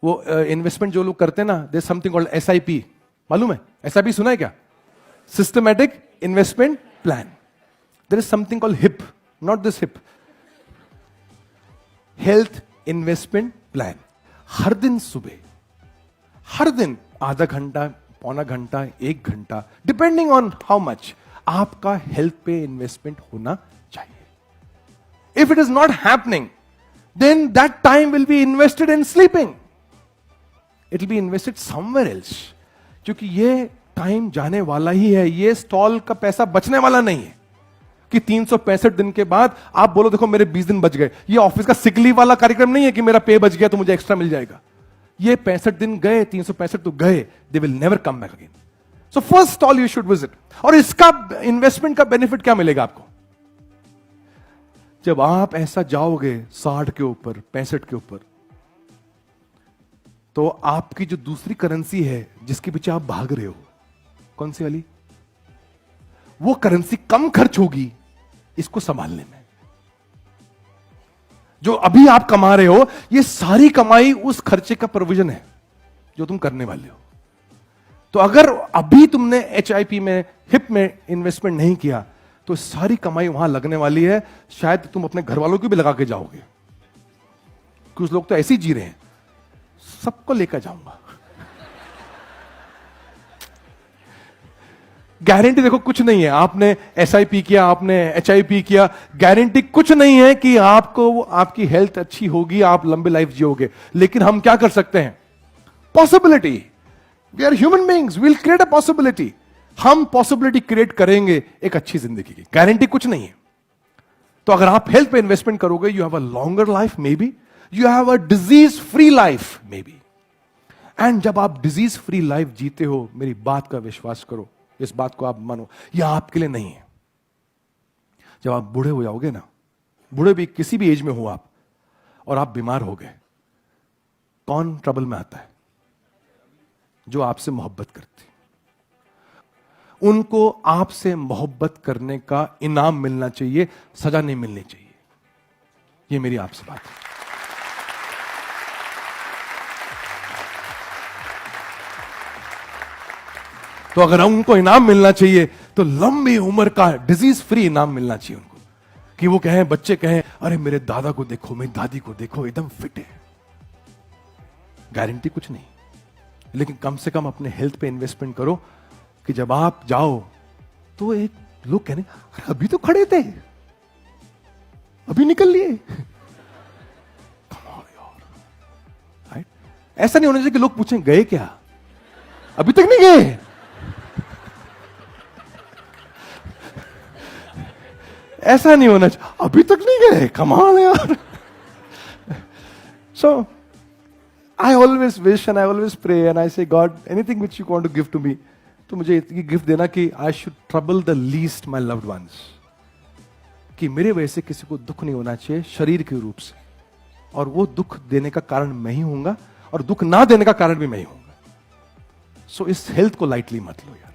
वो इन्वेस्टमेंट जो लोग करते हैं ना, देयर समथिंग कॉल्ड एसआईपी, मालूम है? एसआईपी सुना है क्या? Systematic investment plan. There is something called HIP, not this hip, health investment plan. हर दिन सुबह, हर दिन आधा घंटा, पौना घंटा, 1 घंटा, डिपेंडिंग ऑन हाउ मच, आपका हेल्थ पे इन्वेस्टमेंट होना चाहिए. If it is not happening, then that time will be invested in sleeping. It will be invested somewhere else. क्योंकि ये टाइम जाने वाला ही है, ये स्टॉल का पैसा बचने वाला नहीं है कि 365 दिन के बाद आप बोलो देखो मेरे 20 दिन बच गए. ये ऑफिस का सिक लीव वाला कार्यक्रम नहीं है कि मेरा पे बच गया तो मुझे एक्स्ट्रा मिल जाएगा. ये 65 दिन गए, 365 तो गए, they will never come back again. So first stall you should visit. और इसका इन्वेस्टमेंट का बेनिफिट क्या मिलेगा आपको? जब आप ऐसा जाओगे 60 के ऊपर, 65 के ऊपर, तो आपकी जो दूसरी करेंसी है जिसके पीछे आप भाग रहे हो, कौन सी वाली, वो करेंसी कम खर्च होगी इसको संभालने में. जो अभी आप कमा रहे हो, ये सारी कमाई उस खर्चे का प्रोविजन है जो तुम करने वाले हो. तो अगर अभी तुमने एचआईपी में, हिप में इन्वेस्टमेंट नहीं किया, तो सारी कमाई वहां लगने वाली है. शायद तुम अपने घर वालों की भी लगा के जाओगे. कुछ लोग तो ऐसे ही जी रहे हैं, सबको लेकर जाऊंगा. गारंटी देखो कुछ नहीं है. आपने एसआईपी किया, आपने एचआईपी किया, गारंटी कुछ नहीं है कि आपको आपकी हेल्थ अच्छी होगी, आप लंबी लाइफ जियोगे. लेकिन हम क्या कर सकते हैं? Possibility. We are human beings, we will create a possibility. हम पॉसिबिलिटी क्रिएट करेंगे एक अच्छी जिंदगी की. गारंटी कुछ नहीं है. तो अगर आप हेल्थ पे इन्वेस्टमेंट करोगे, you have a longer life, may be you have a disease free life, may be. And जब आप डिजीज फ्री लाइफ जीते हो, मेरी बात का विश्वास करो, इस बात को आप मानो, यह आपके लिए नहीं है. जब आप बूढ़े हो जाओगे ना, बूढ़े भी किसी भी एज में हो आप, और आप बीमार हो गए, कौन ट्रबल में आता है? जो आपसे मोहब्बत करती. उनको आपसे मोहब्बत करने का इनाम मिलना चाहिए, सजा नहीं मिलनी चाहिए. यह मेरी आपसे बात है. तो अगर उनको इनाम मिलना चाहिए, तो लंबी उम्र का डिजीज फ्री इनाम मिलना चाहिए उनको. कि वो कहें, बच्चे कहें, अरे मेरे दादा को देखो, मेरी दादी को देखो, एकदम फिट है. गारंटी कुछ नहीं, लेकिन कम से कम अपने हेल्थ पे इन्वेस्टमेंट करो कि जब आप जाओ तो एक लोग कहने, अरे अभी तो खड़े थे, अभी निकल लिए. राइट? ऐसा नहीं होना चाहिए कि लोग पूछें गए क्या, अभी तक नहीं गए. ऐसा नहीं होना चाहिए, अभी तक नहीं गए, कमाल है यार. So I always wish and I always pray and I say, God, anything which you want to give to me, तो मुझे ये गिफ्ट देना कि I should trouble the least my loved ones. कि मेरे वजह से किसी को दुख नहीं होना चाहिए शरीर के रूप से, और वो दुख देने का कारण मैं ही होऊंगा, और दुख ना देने का कारण भी मैं ही होऊंगा. सो इस हेल्थ को लाइटली मत लो यार.